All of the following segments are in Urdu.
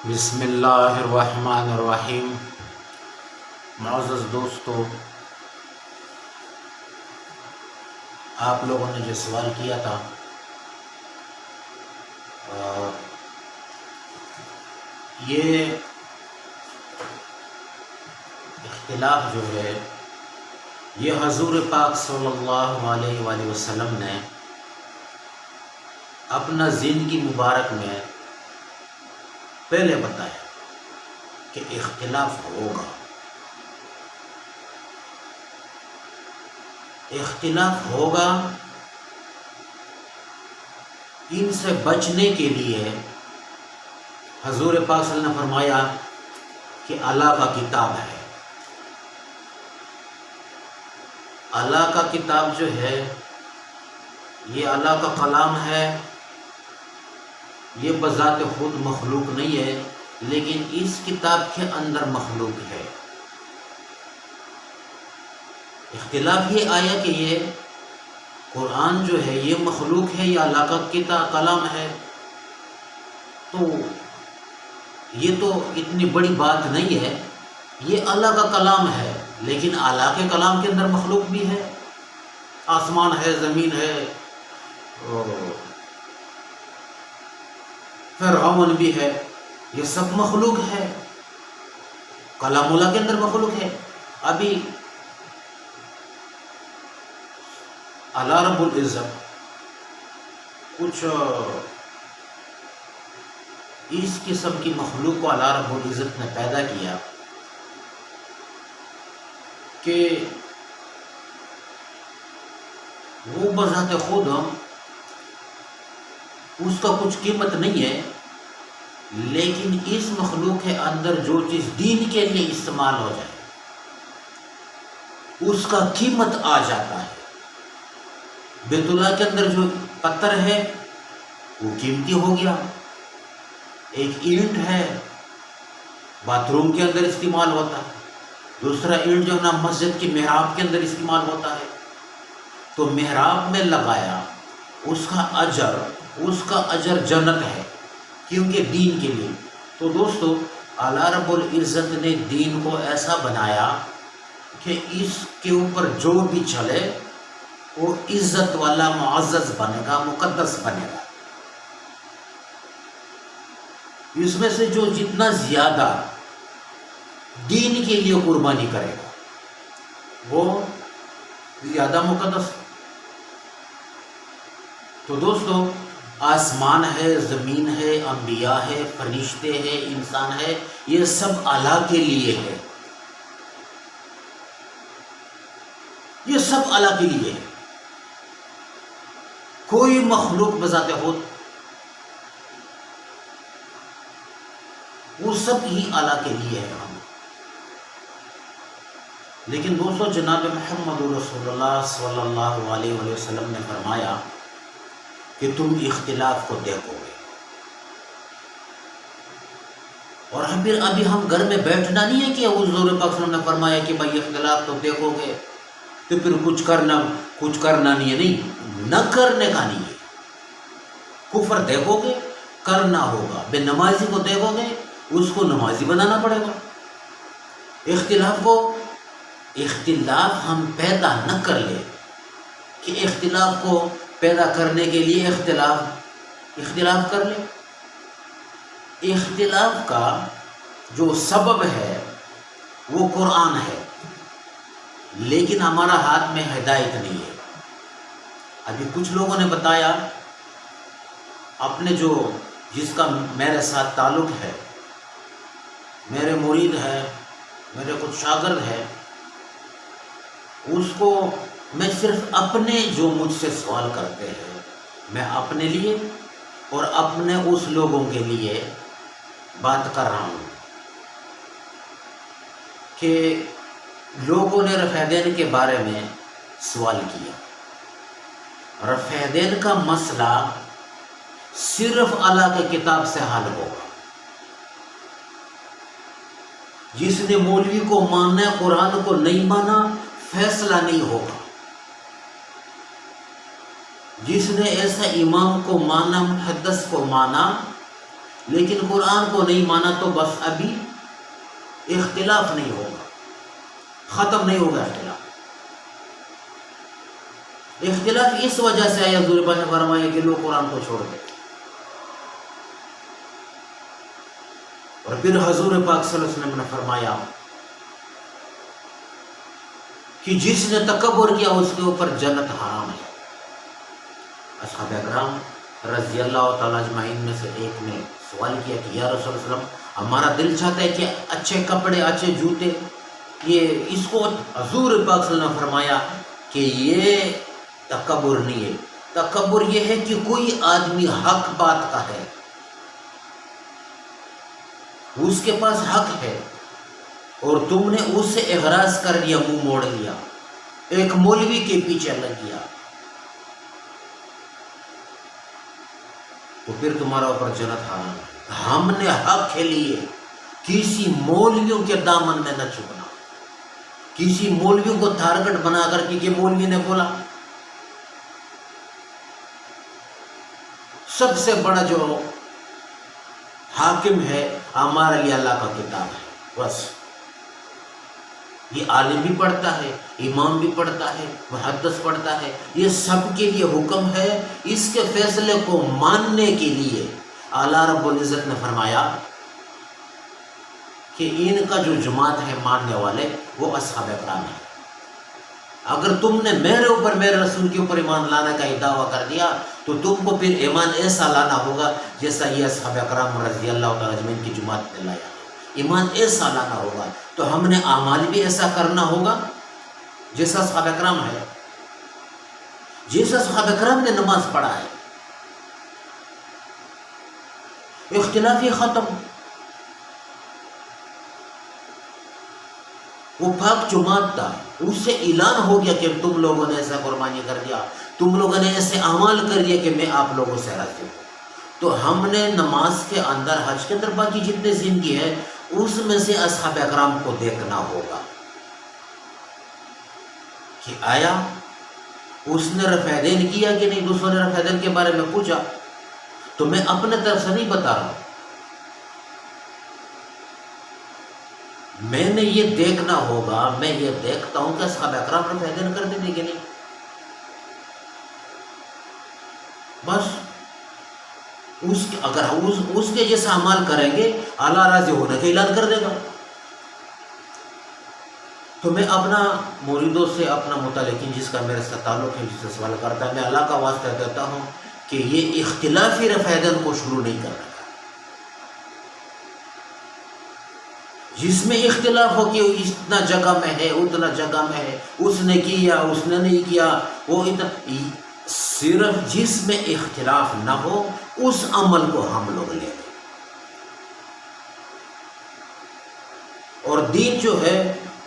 بسم اللہ الرحمن الرحیم۔ معزز دوستو، آپ لوگوں نے جو سوال کیا تھا یہ اختلاف جو ہے یہ حضور پاک صلی اللہ علیہ وآلہ وسلم نے اپنا زندگی مبارک میں پہلے بتایا کہ اختلاف ہوگا۔ اختلاف ہوگا، ان سے بچنے کے لیے حضور پاک صلی اللہ علیہ وسلم نے فرمایا کہ اللہ کا کتاب ہے۔ اللہ کا کتاب جو ہے یہ اللہ کا کلام ہے، یہ بذات خود مخلوق نہیں ہے، لیکن اس کتاب کے اندر مخلوق ہے۔ اختلاف یہ آیا کہ یہ قرآن جو ہے یہ مخلوق ہے یا اللہ کا کلام ہے، تو یہ تو اتنی بڑی بات نہیں ہے، یہ اللہ کا کلام ہے، لیکن اللہ کے کلام کے اندر مخلوق بھی ہے، آسمان ہے، زمین ہے، فرعون بھی ہے، یہ سب مخلوق ہے، کلام اللہ کے اندر مخلوق ہے۔ ابھی اللہ رب العزت کچھ اس قسم کی مخلوق کو اللہ رب العزت نے پیدا کیا کہ وہ بذات خود اس کا کچھ قیمت نہیں ہے، لیکن اس مخلوق کے اندر جو چیز دین کے لیے استعمال ہو جائے اس کا قیمت آ جاتا ہے۔ بیت اللہ کے اندر جو پتھر ہے وہ قیمتی ہو گیا، ایک اینٹ ہے باتھ روم کے اندر استعمال ہوتا ہے، دوسرا اینٹ جو ہے نا مسجد کی محراب کے اندر استعمال ہوتا ہے، تو محراب میں لگایا اس کا اجر جنت ہے، کیونکہ دین کے لیے۔ تو دوستو، اللہ رب العزت نے دین کو ایسا بنایا کہ اس کے اوپر جو بھی چلے وہ عزت والا معزز بنے گا، مقدس بنے گا۔ اس میں سے جو جتنا زیادہ دین کے لیے قربانی کرے گا وہ زیادہ مقدس۔ تو دوستو، آسمان ہے، زمین ہے، انبیاء ہے، فرشتے ہیں، انسان ہے، یہ سب اللہ کے لیے ہے، یہ سب اللہ کے لیے ہے۔ کوئی مخلوق بذات خود، وہ سب ہی اللہ کے لیے ہے۔ لیکن دوستو، جناب محمد رسول اللہ صلی اللہ علیہ وآلہ وسلم نے فرمایا کہ تم اختلاف کو دیکھو گے، اور ابھی ہم گھر میں بیٹھنا نہیں ہے کہ حضور پاک صلی اللہ علیہ وسلم نے فرمایا کہ بھائی اختلاف تو دیکھو گے تو پھر کچھ کرنا نہیں ہے، نہیں، نہ کرنے کا نہیں ہے۔ کفر دیکھو گے، کرنا ہوگا۔ بے نمازی کو دیکھو گے، اس کو نمازی بنانا پڑے گا۔ اختلاف ہم پیدا نہ کر لیں کہ اختلاف کو پیدا کرنے کے لیے اختلاف کر لیں۔ اختلاف کا جو سبب ہے وہ قرآن ہے، لیکن ہمارا ہاتھ میں ہدایت نہیں ہے۔ ابھی کچھ لوگوں نے بتایا، اپنے جس کا میرے ساتھ تعلق ہے، میرے مرید ہے، میرے کچھ شاگرد ہے، اس کو میں صرف اپنے جو مجھ سے سوال کرتے ہیں میں اپنے لیے اور اپنے اس لوگوں کے لیے بات کر رہا ہوں کہ لوگوں نے رفع دین کے بارے میں سوال کیا۔ رفع دین کا مسئلہ صرف اللہ کی کتاب سے حل ہوگا۔ جس نے مولوی کو ماننا ہے، قرآن کو نہیں مانا، فیصلہ نہیں ہوگا۔ جس نے ایسا امام کو مانا، محدث کو مانا، لیکن قرآن کو نہیں مانا تو بس ابھی اختلاف نہیں ہوگا، ختم نہیں ہوگا اختلاف۔ اختلاف اس وجہ سے آیا، حضور پاک نے فرمایا کہ لوگ قرآن کو چھوڑ دیں۔ اور پھر حضور پاک صلی اللہ علیہ وسلم نے فرمایا کہ جس نے تکبر کیا اس کے اوپر جنت حرام ہے۔ اصحاب اکرام رضی اللہ تعالیٰ اجمعین میں سے ایک نے سوال کیا کہ یا رسول اللہ علیہ وسلم، ہمارا دل چاہتا ہے کہ اچھے کپڑے، اچھے جوتے، یہ اس کو حضور پاک صلی اللہ علیہ وسلم نے فرمایا کہ یہ تکبر نہیں ہے۔ تکبر یہ ہے کہ کوئی آدمی حق بات کا ہے، اس کے پاس حق ہے اور تم نے اس سے اغراض کر لیا، منہ موڑ لیا، ایک مولوی کے پیچھے لگ گیا، تو پھر تمہارا اوپر جنت حرام ہے۔ ہم نے حق کے لیے کسی مولویوں کے دامن میں نہ چھپنا، کسی مولویوں کو ٹارگٹ بنا کر کہ یہ مولوی نے بولا۔ سب سے بڑا جو حاکم ہے ہمارے لیے اللہ کا کتاب ہے، بس۔ یہ عالم بھی پڑھتا ہے، امام بھی پڑھتا ہے، محدث پڑھتا ہے، یہ سب کے لیے حکم ہے۔ اس کے فیصلے کو ماننے کے لیے اعلیٰ رب العزت نے فرمایا کہ ان کا جو جماعت ہے ماننے والے وہ اصحاب اکرام ہیں۔ اگر تم نے میرے اوپر، میرے رسول کے اوپر ایمان لانے کا دعویٰ کر دیا تو تم کو پھر ایمان ایسا لانا ہوگا جیسا یہ اصحاب اکرام رضی اللہ تعالیٰ اجمعین کی جماعت نے لایا۔ ایمان ایسا لانا ہوگا، تو ہم نے اعمال بھی ایسا کرنا ہوگا جیسا صحابہ اکرام ہے، جیسا صحابہ اکرام نے نماز پڑھا ہے۔ اختلاف یہ ختم، وہ پاک جماعت تھا، اس سے اعلان ہو گیا کہ تم لوگوں نے ایسا قربانی کر دیا، تم لوگوں نے ایسے اعمال کر دیا کہ میں آپ لوگوں سے راضی ہوں۔ تو ہم نے نماز کے اندر، حج کے اندر، باقی جتنے زندگی ہے اس میں سے اصحاب اکرام کو دیکھنا ہوگا کہ آیا اس نے رفع دین کیا کہ نہیں۔ دوسروں نے رفع دین کے بارے میں پوچھا تو میں اپنے طرف سے نہیں بتا رہا ہوں، میں نے یہ دیکھنا ہوگا، میں یہ دیکھتا ہوں کہ اصحاب اکرام رفع دین کر دیتے کہ نہیں، بس۔ اگر اس کے جیسا عمل کریں گے اللہ راضی ہونے کا اعلان کر دے گا۔ تو میں اپنا مریدوں سے، اپنا متعلقین جس کا میرے ساتھ تعلق ہے، جس سے سوال کرتا ہے، میں اللہ کا واسطہ دیتا ہوں کہ یہ اختلافی رفع دین کو شروع نہیں کرنا، جس میں اختلاف ہو کہ اتنا جگہ میں ہے، اتنا جگہ میں ہے، اس نے کیا، اس نے نہیں کیا، وہ صرف جس میں اختلاف نہ ہو اس عمل کو ہم لوگ لیں۔ اور دین جو ہے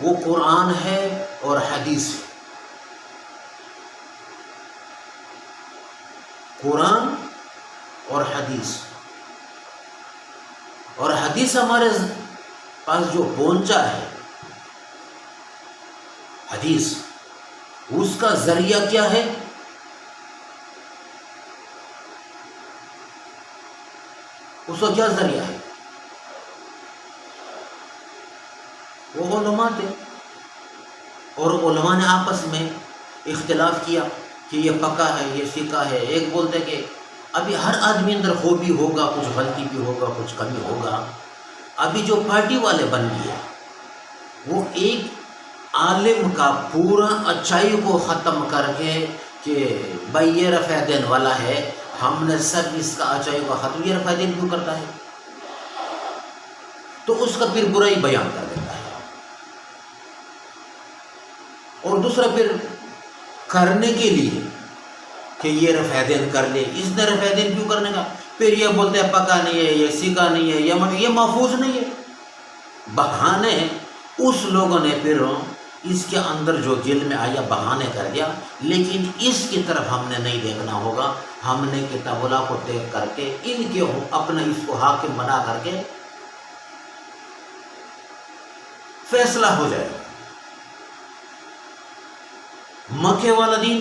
وہ قرآن ہے اور حدیث ہے، قرآن اور حدیث۔ اور حدیث ہمارے پاس جو پہنچا ہے، حدیث، اس کا ذریعہ کیا ہے؟ اس کا کیا ذریعہ ہے؟ وہ علماء تھے، اور علماء نے آپس میں اختلاف کیا کہ یہ پکا ہے، یہ فقہ ہے۔ ایک بولتے کہ ابھی ہر آدمی اندر خوبی ہوگا، کچھ غلطی بھی ہوگا، کچھ کمی ہوگا۔ ابھی جو پارٹی والے بن گئے وہ ایک عالم کا پورا اچائی کو ختم کر کے کہ بھائی یہ رفع دین والا ہے، ہم نے سب اس کا اچائی کو ختم، یہ رفع دین کیوں کرتا ہے، تو اس کا پھر برائی بیان کر دیتا ہے۔ اور دوسرا پھر کرنے کے لیے کہ یہ رفع دین کر لے، اس نے رفع دین کیوں کرنے کا، پھر یہ بولتے ہیں پکا نہیں ہے، یہ سیکھا نہیں ہے، یہ محفوظ نہیں ہے۔ بہانے اس لوگوں نے پھر اس کے اندر جو دل میں آیا بہانے کر دیا، لیکن اس کی طرف ہم نے نہیں دیکھنا ہوگا۔ ہم نے کتاب اللہ کو دیکھ کر کے ان کے اپنا اس کو حاکم بنا کر کے فیصلہ ہو جائے گا۔ مکے والا دین،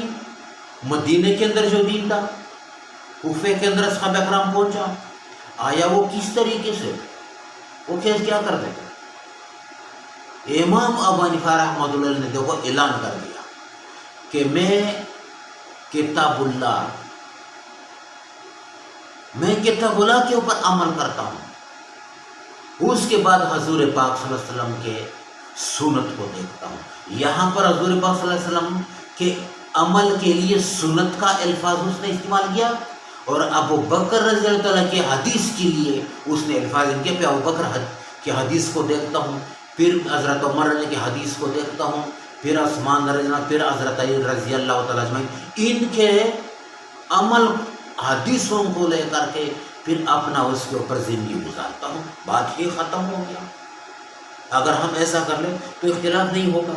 مدینے کے اندر جو دین تھا، کوفے کے اندر صحابہ اکرام پہنچا، آیا وہ کس طریقے سے، وہ کیا کر دیتے؟ امام ابو حنیفہ رحمۃ اللہ نے دیکھو اعلان کر دیا کہ میں کتاب اللہ کے اوپر عمل کرتا ہوں، اس کے بعد حضور پاک صلی اللہ علیہ وسلم کے سنت کو دیکھتا ہوں۔ یہاں پر حضور پاک صلی اللہ علیہ وسلم کے عمل کے لیے سنت کا الفاظ اس نے استعمال کیا، اور ابو بکر رضی اللہ تعالیٰ کی حدیث کے لیے اس نے الفاظ ان کے پہ ابو بکر کی حدیث کو دیکھتا ہوں، پھر حضرت عمر رضی کی حدیث کو دیکھتا ہوں، پھر عثمان رضی اللہ، پھر حضرت علی رضی اللہ تعالیٰ اجمعین، ان کے عمل حدیثوں کو لے کر کے پھر اپنا اس کے اوپر زندگی گزارتا ہوں، بات ہی ختم ہو گیا۔ اگر ہم ایسا کر لیں تو اختلاف نہیں ہوگا،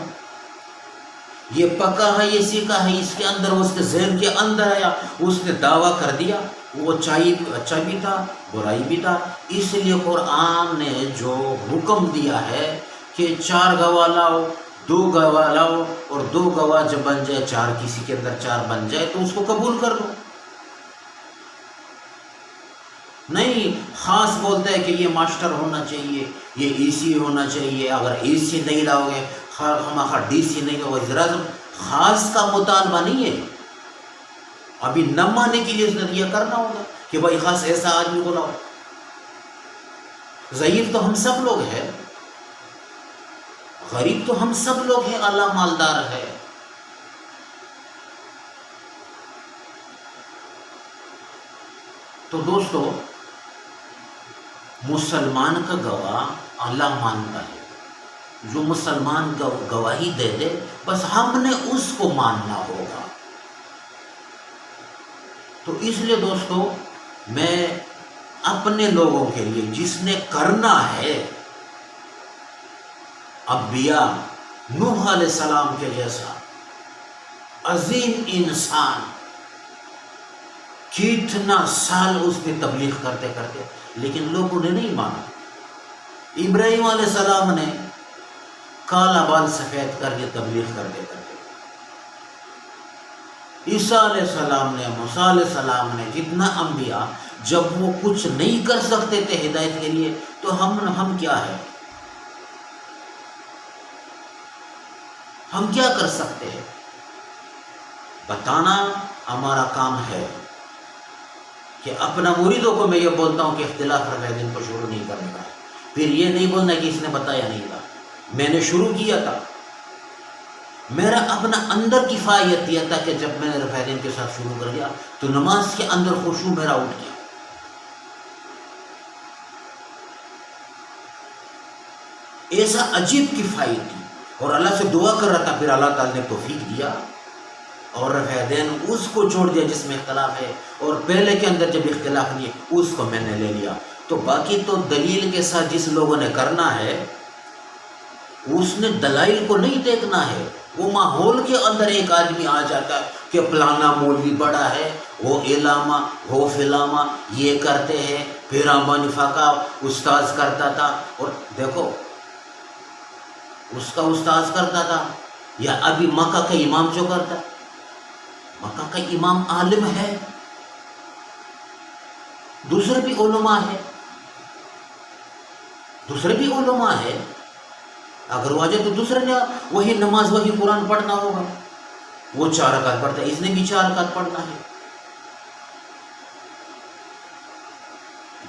یہ پکا ہے، یہ سیکھا ہے، اس کے اندر، اس کے ذہن کے اندر آیا، اس نے دعویٰ کر دیا، وہ اچھا بھی تھا، برائی بھی تھا۔ اس لیے قرآن نے جو حکم دیا ہے کہ 4 گواہ لاؤ، 2 گواہ لاؤ، اور 2 گواہ جب بن جائے، 4 کسی کے اندر 4 بن جائے تو اس کو قبول کر لو۔ نہیں خاص بولتا ہے کہ یہ ماسٹر ہونا چاہیے، یہ اے سی ہونا چاہیے، اگر اے سی نہیں لاؤ گے، ڈی سی نہیں ہوگا، ذرا خاص کا مطالبہ نہیں ہے، ابھی نہ ماننے کے لیے اس نے یہ کرنا ہوگا کہ بھائی خاص ایسا آدمی کو لاؤ۔ ضعیف تو ہم سب لوگ ہیں، غریب تو ہم سب لوگ ہیں، اللہ مالدار ہے۔ تو دوستو، مسلمان کا گواہ اللہ مانتا ہے، جو مسلمان گواہی دے دے بس ہم نے اس کو ماننا ہوگا۔ تو اس لیے دوستو، میں اپنے لوگوں کے لیے جس نے کرنا ہے، انبیاء نوح علیہ السلام کے جیسا عظیم انسان، کتنا سال اس نے تبلیغ کرتے کرتے، لیکن لوگوں نے نہیں مانا۔ ابراہیم علیہ السلام نے کالا بال سفید کر کے تبلیغ کرتے کرتے، عیسیٰ علیہ السلام نے، موسیٰ علیہ السلام نے، جتنا انبیاء، جب وہ کچھ نہیں کر سکتے تھے ہدایت کے لیے، تو ہم کیا ہے؟ ہم کیا کر سکتے ہیں؟ بتانا ہمارا کام ہے، کہ اپنا مریدوں کو میں یہ بولتا ہوں کہ اختلاف رفع دین کو شروع نہیں کرنے کا، پھر یہ نہیں بولنا کہ اس نے بتایا نہیں تھا، میں نے شروع کیا تھا، میرا اپنا اندر کفایت یہ تھا کہ جب میں نے رفع دین کے ساتھ شروع کر دیا تو نماز کے اندر خشوع میرا اٹھ گیا۔ ایسا عجیب کفایت تھی، اور اللہ سے دعا کر رہا تھا، پھر اللہ تعالیٰ نے توفیق دیا، اور رفع دین اس کو چھوڑ دیا جس میں اختلاف ہے، اور پہلے کے اندر جب اختلاف نہیں ہے اس کو میں نے لے لیا۔ تو باقی تو دلیل کے ساتھ جس لوگوں نے کرنا ہے، اس نے دلائل کو نہیں دیکھنا ہے۔ وہ ماحول کے اندر ایک آدمی آ جاتا ہے کہ فلانا مولوی بڑا ہے، وہ علامہ، وہ فلاما، یہ کرتے ہیں، پھر ابو حنیفہ کا استاذ کرتا تھا، اور دیکھو اس کا استاذ کرتا تھا، یا ابھی مکہ کا امام جو کرتا ہے، مکہ کا امام عالم ہے، دوسرے بھی علماء ہے، اگر وہ آ جائے تو دوسرے نے وہی نماز، وہی قرآن پڑھنا ہوگا، وہ 4 رکعت پڑھتا ہے، اس نے بھی 4 رکعت پڑھنا ہے۔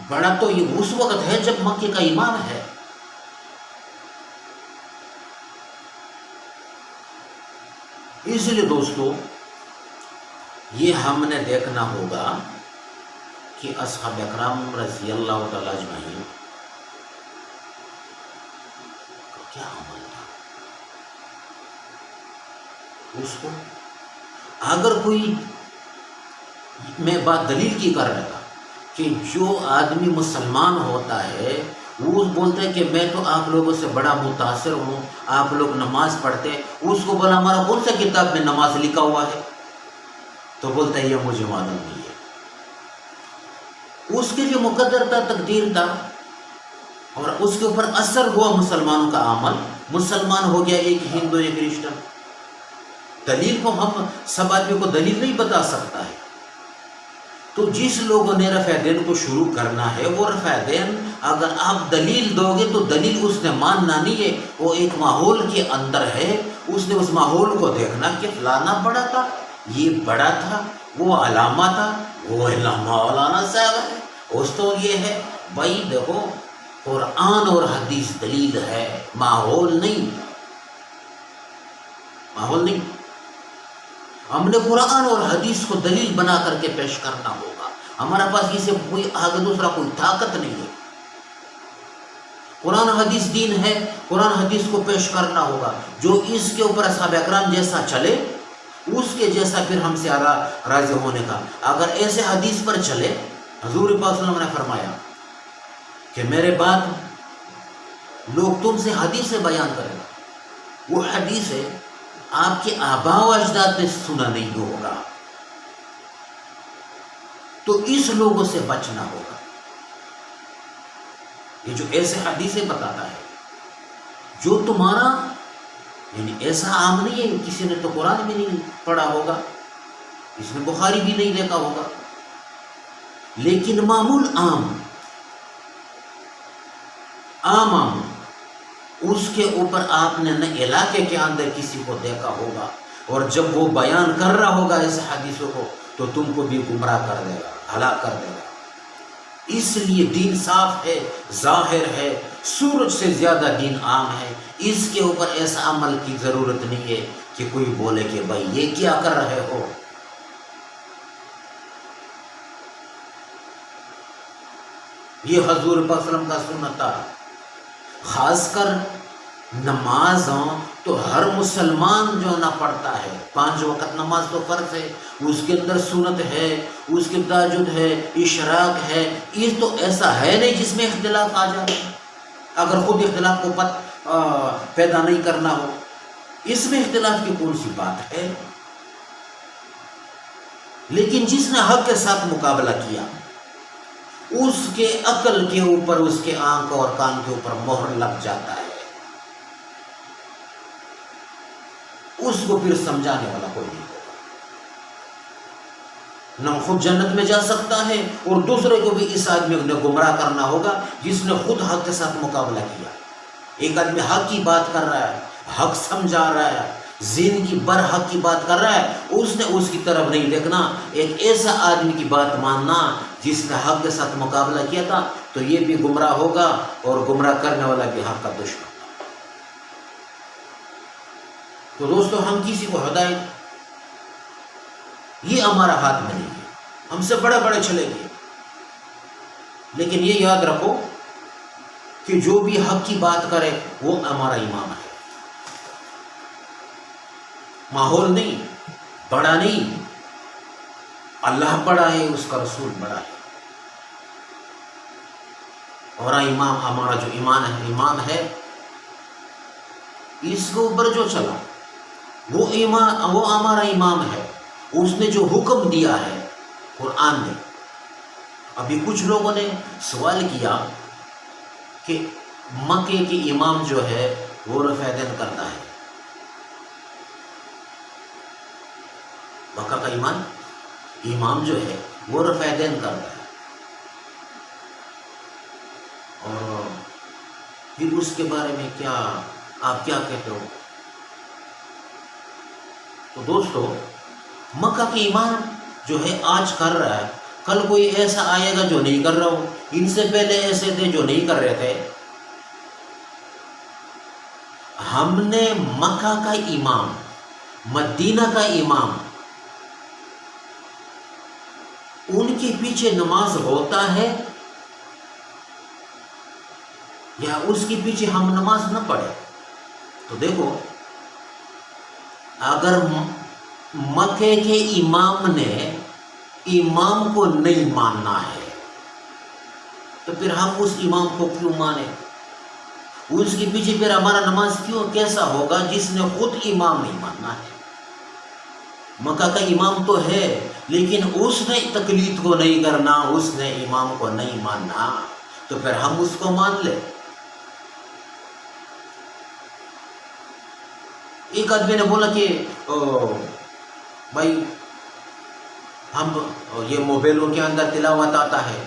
بڑا تو یہ اس وقت ہے جب مکے کا امام ہے۔ اس لیے دوستو، یہ ہم نے دیکھنا ہوگا کہ اصحاب اکرام رضی اللہ تعالیٰ اجمعین کا کیا عمل تھا۔ اس کو اگر کوئی، میں بات دلیل کی کر رہا تھا کہ جو آدمی مسلمان ہوتا ہے وہ بولتا ہے کہ میں تو آپ لوگوں سے بڑا متاثر ہوں، آپ لوگ نماز پڑھتے، اس کو بولا ہمارا کون سا کتاب میں نماز لکھا ہوا ہے، تو بولتا ہے یہ مجھے معلوم نہیں ہے۔ اس کے لیے مقدر تھا، تقدیر تھا، اور اس کے اوپر اثر ہوا مسلمانوں کا عمل، مسلمان ہو گیا، ایک ہندو ایک کرسچن۔ دلیل کو ہم سب آدمی کو دلیل نہیں بتا سکتا ہے، تو جس لوگوں نے رفع دین کو شروع کرنا ہے وہ رفع دین اگر آپ دلیل دو گے تو دلیل اس نے ماننا نہیں ہے، وہ ایک ماحول کے اندر ہے، اس نے اس ماحول کو دیکھنا کہ فلانا بڑا تھا، یہ بڑا تھا، وہ علامہ تھا، وہ علامہ مولانا صاحب ہے، اس تو یہ ہے۔ بھائی دیکھو قرآن اور حدیث دلیل ہے، ماحول نہیں، ماحول نہیں۔ ہم نے قرآن اور حدیث کو دلیل بنا کر کے پیش کرنا ہوگا، ہمارا پاس اسے کوئی آگے دوسرا کوئی طاقت نہیں ہے۔ قرآن حدیث دین ہے، قرآن حدیث کو پیش کرنا ہوگا، جو اس کے اوپر اصحاب اکرام جیسا چلے اس کے جیسا پھر ہم سے راضی ہونے کا۔ اگر ایسے حدیث پر چلے، حضور پاک صلی اللہ علیہ وسلم نے فرمایا کہ میرے بعد لوگ تم سے حدیثیں بیان کریں گے، وہ حدیث ہے آپ کے آباء و اجداد نے سنا نہیں ہوگا، تو اس لوگوں سے بچنا ہوگا۔ یہ جو ایسے حدیثیں بتاتا ہے جو تمہارا یعنی ایسا عام نہیں ہے، کسی نے تو قرآن بھی نہیں پڑھا ہوگا، اس نے بخاری بھی نہیں دیکھا ہوگا، لیکن معمول عام اس کے اوپر آپ نے نہ علاقے کے اندر کسی کو دیکھا ہوگا، اور جب وہ بیان کر رہا ہوگا اس حدیثوں کو تو تم کو بھی گمراہ کر دے گا، ہلاک کر دے گا۔ اس لیے دین صاف ہے، ظاہر ہے، سورج سے زیادہ دین عام ہے، اس کے اوپر ایسا عمل کی ضرورت نہیں ہے کہ کوئی بولے کہ بھائی یہ کیا کر رہے ہو۔ یہ حضور پاک صلی اللہ علیہ وسلم کا سنت تھا۔ خاص کر نمازوں تو ہر مسلمان جو نہ پڑھتا ہے، 5 وقت نماز تو فرض ہے، اس کے اندر سنت ہے، اس کے تہجد ہے، اشراق ہے، یہ تو ایسا ہے نہیں جس میں اختلاف آ جائے۔ اگر خود اختلاف کو پیدا نہیں کرنا ہو، اس میں اختلاف کی کون سی بات ہے؟ لیکن جس نے حق کے ساتھ مقابلہ کیا، اس کے عقل کے اوپر، اس کے آنکھ اور کان کے اوپر مہر لگ جاتا ہے، اس کو پھر سمجھانے والا کوئی نہیں ہوگا۔ نہ خود جنت میں جا سکتا ہے اور دوسرے کو بھی اس آدمی نے گمراہ کرنا ہوگا جس نے خود حق کے ساتھ مقابلہ کیا۔ ایک آدمی حق کی بات کر رہا ہے، حق سمجھا رہا ہے، زین کی برحق کی بات کر رہا ہے، اس نے اس کی طرف نہیں دیکھنا، ایک ایسا آدمی کی بات ماننا جس نے حق کے ساتھ مقابلہ کیا تھا، تو یہ بھی گمراہ ہوگا اور گمراہ کرنے والا بھی حق کا دشمن۔ تو دوستو، ہم کسی کو ہدایت، یہ ہمارا ہاتھ میں نہیں ہے، ہم سے بڑے بڑے چلے گئے، لیکن یہ یاد رکھو کہ جو بھی حق کی بات کرے وہ ہمارا امام ہے، ماحول نہیں، بڑا نہیں، اللہ بڑا ہے، اس کا رسول بڑا ہے، اور امام ہمارا جو ایمان ہے، اس کے اوپر جو چلا وہ ہمارا امام ہے، اس نے جو حکم دیا ہے قرآن نے۔ ابھی کچھ لوگوں نے سوال کیا کہ مکے کے امام جو ہے وہ رفع دین کرتا ہے، مکہ کا امام جو ہے وہ رفع دین کرتا ہے، اور پھر اس کے بارے میں آپ کیا کہتے ہو؟ تو دوستو، مکہ کے امام جو ہے آج کر رہا ہے، کل کوئی ایسا آئے گا جو نہیں کر رہا ہو، ان سے پہلے ایسے تھے جو نہیں کر رہے تھے۔ ہم نے مکہ کا امام، مدینہ کا امام، ان کے پیچھے نماز ہوتا ہے یا اس کے پیچھے ہم نماز نہ پڑھے؟ تو دیکھو، اگر مکے کے امام نے امام کو نہیں ماننا ہے تو پھر ہم اس امام کو کیوں مانیں؟ اس کے پیچھے پھر ہمارا نماز کیسا ہوگا جس نے خود امام نہیں ماننا ہے؟ مکہ کا امام تو ہے، لیکن اس نے تقلید کو نہیں کرنا، اس نے امام کو نہیں ماننا، تو پھر ہم اس کو مان لیں۔ ایک آدمی نے بولا کہ بھائی ہم یہ موبائلوں کے اندر تلاوت آتا ہے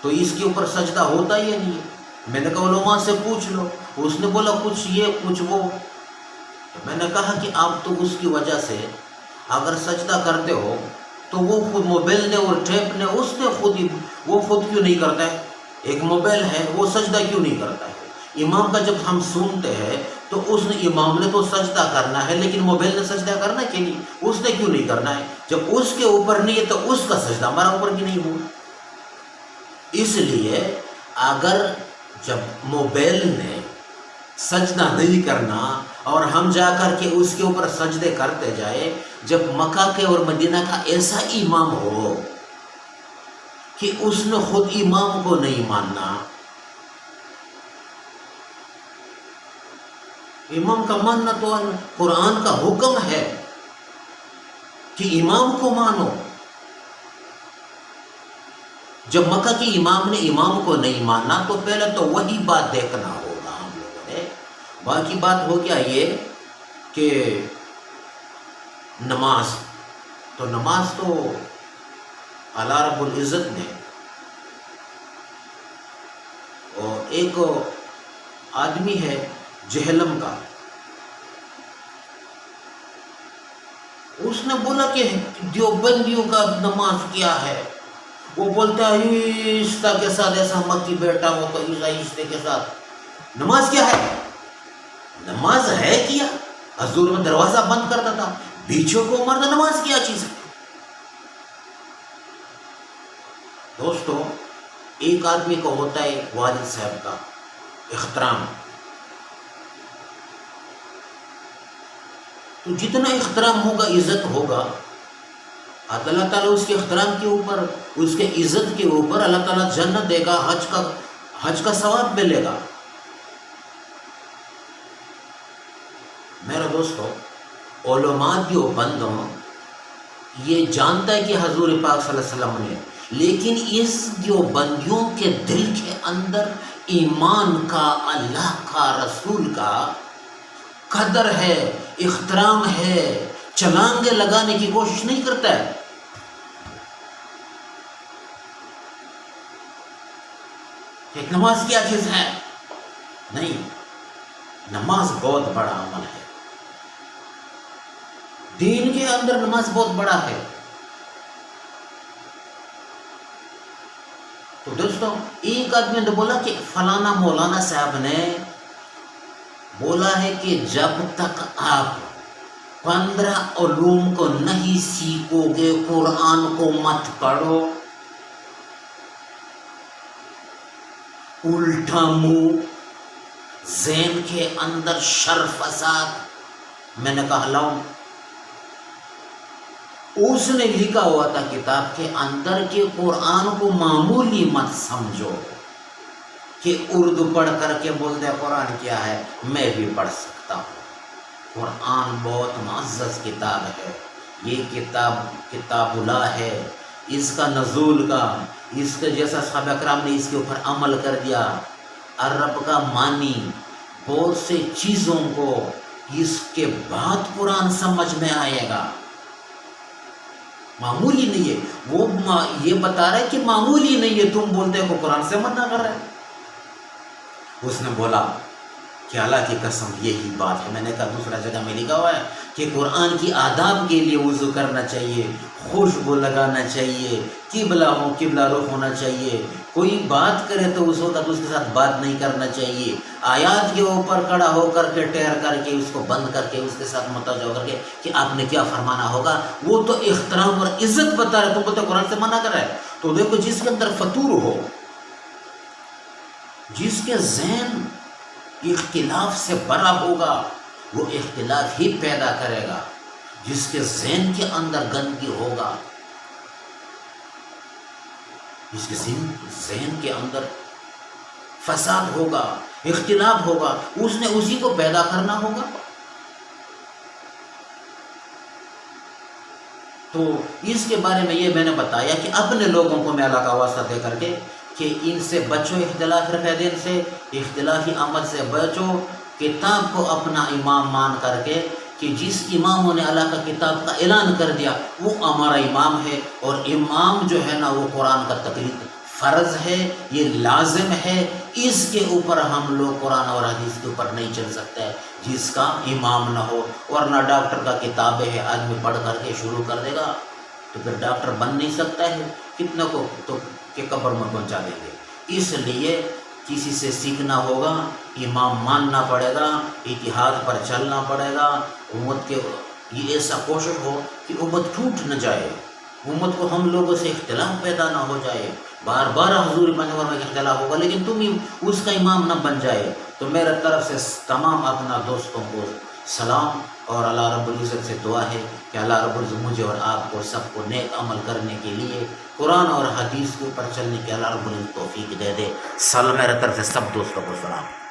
تو اس کے اوپر سجدہ ہوتا ہی نہیں ہے۔ میں نے کہا علماء سے پوچھ لو، اس نے بولا کچھ یہ کچھ وہ۔ میں نے کہا کہ آپ تو اس کی وجہ سے اگر سجدہ کرتے ہو تو وہ خود موبائل نے اور ٹیپ نے اس نے خود ہی وہ خود کیوں نہیں کرتا ہے؟ ایک موبائل ہے وہ سجدہ کیوں نہیں کرتا ہے؟ امام کا جب ہم سنتے ہیں تو اس نے امام نے تو سجدہ کرنا ہے، لیکن موبائل نے سجدہ کرنا ہے کہ نہیں؟ اس نے کیوں نہیں کرنا ہے؟ جب اس کے اوپر نہیں ہے تو اس کا سجدہ ہمارا اوپر کی نہیں ہوا۔ اس لیے اگر جب موبائل نے سجدہ نہیں کرنا اور ہم جا کر کے اس کے اوپر سجدے کرتے جائے، جب مکہ کے اور مدینہ کا ایسا امام ہو کہ اس نے خود امام کو نہیں ماننا، امام کا ماننا تو قرآن کا حکم ہے کہ امام کو مانو۔ جب مکہ کے امام نے امام کو نہیں ماننا تو پہلے تو وہی بات دیکھنا ہوگا ہم لوگوں نے۔ باقی بات ہو گیا یہ کہ نماز تو اللہ رب العزت نے، اور ایک آدمی ہے جہلم کا، اس نے بولا کہ دیوبندیوں کا نماز کیا ہے؟ وہ بولتا ہے عیسیٰ کے ساتھ ایسا مکی بیٹا ہو تو عیسیٰ کے ساتھ نماز کیا ہے؟ نماز ہے کیا؟ حضور میں دروازہ بند کرتا تھا، بیچوں کو مرد نماز کیا چیز ہے؟ دوستو، ایک آدمی کو ہوتا ہے والد صاحب کا احترام، تو جتنا احترام ہوگا عزت ہوگا، اللہ تعالیٰ اس کے احترام کے اوپر، اس کے عزت کے اوپر اللہ تعالیٰ جنت دے گا، حج کا ثواب ملے گا۔ میرا دوستو، علماء دیوبندوں یہ جانتا ہے کہ حضور پاک صلی اللہ علیہ وسلم نے، لیکن اس دیوبندیوں کے دل کے اندر ایمان کا، اللہ کا، رسول کا قدر ہے، احترام ہے، چھلانگیں لگانے کی کوشش نہیں کرتا ہے۔ کہ نماز کیا چیز ہے؟ نہیں، نماز بہت بڑا عمل ہے، دین کے اندر نماز بہت بڑا ہے۔ تو دوستوں، ایک آدمی نے بولا کہ فلانا مولانا صاحب نے بولا ہے کہ جب تک آپ 15 علوم کو نہیں سیکھو گے قرآن کو مت پڑھو۔ الٹا منہ، ذہن کے اندر شر فساد۔ میں نے کہا لاؤ، اس نے لکھا ہوا تھا کتاب کے اندر کہ قرآن کو معمولی مت سمجھو، کہ اردو پڑھ کر کے بول دے قرآن کیا ہے، میں بھی پڑھ سکتا ہوں۔ قرآن بہت معزز کتاب ہے، یہ کتاب اللہ ہے، اس کا نزول کا، اس کے جیسا صحابہ کرام نے اس کے اوپر عمل کر دیا، عرب کا معنی، بہت سے چیزوں کو اس کے بعد قرآن سمجھ میں آئے گا۔ معمولی نہیں ہے، وہ یہ بتا رہا ہے کہ معمولی نہیں ہے، تم بولتے ہو قرآن سے منع کر رہے۔ اس نے بولا کہ اللہ کی قسم یہی بات ہے۔ میں نے کہا دوسرا جگہ میں لکھا ہوا ہے کہ قرآن کی آداب کے لیے وضو کرنا چاہیے، خوشبو لگانا چاہیے، قبلہ رخ ہونا چاہیے، کوئی بات کرے تو اس وقت اس کے ساتھ بات نہیں کرنا چاہیے، آیات کے اوپر کھڑا ہو کر کے ٹیر کر کے اس کو بند کر کے اس کے ساتھ متوجہ ہو کر کے کہ آپ نے کیا فرمانا ہوگا، وہ تو احترام اور عزت بتا رہے، تم بولتے قرآن سے منع کر رہے۔ تو دیکھو، جس کے اندر فطور ہو، جس کے ذہن اختلاف سے بھرا ہوگا، وہ اختلاف ہی پیدا کرے گا۔ جس کے ذہن کے اندر گندگی ہوگا، جس کے ذہن کے اندر فساد ہوگا، اختلاف ہوگا، اس نے اسی کو پیدا کرنا ہوگا۔ تو اس کے بارے میں یہ میں نے بتایا کہ اپنے لوگوں کو میں اللہ کا واسطہ دے کر کے کہ ان سے بچو، اختلاف رفیدین سے، اختلافی عمل سے بچو، کتاب کو اپنا امام مان کر کے کہ جس اماموں نے اللہ کا کتاب کا اعلان کر دیا وہ ہمارا امام ہے، اور امام جو ہے نا وہ قرآن کا تقلید فرض ہے، یہ لازم ہے، اس کے اوپر ہم لوگ قرآن اور حدیث کے اوپر نہیں چل سکتے ہے جس کا امام نہ ہو۔ ورنہ ڈاکٹر کا کتابیں ہے، آدمی پڑھ کر کے شروع کر دے گا تو پھر ڈاکٹر بن نہیں سکتا ہے، کتنے کو تو کہ قبر میں پہنچا دیں گے۔ اس لیے کسی سے سیکھنا ہوگا، امام ماننا پڑے گا، اتحاد پر چلنا پڑے گا، امت کے یہ ایسا کوشش ہو کہ امت ٹوٹ نہ جائے، امت کو ہم لوگوں سے اختلاف پیدا نہ ہو جائے، بار بار حضور منور میں اختلاف ہوگا لیکن تم ہی اس کا امام نہ بن جائے۔ تو میرے طرف سے تمام اپنا دوستوں کو سلام، اور اللہ رب العزت سے دعا ہے کہ اللہ رب العزت مجھے اور آپ کو سب کو نیک عمل کرنے کے لیے، قرآن اور حدیث کے اوپر چلنے کے اللہ رب العزت توفیق دے دے۔ میرے طرف سے سب دوستوں کو سلام۔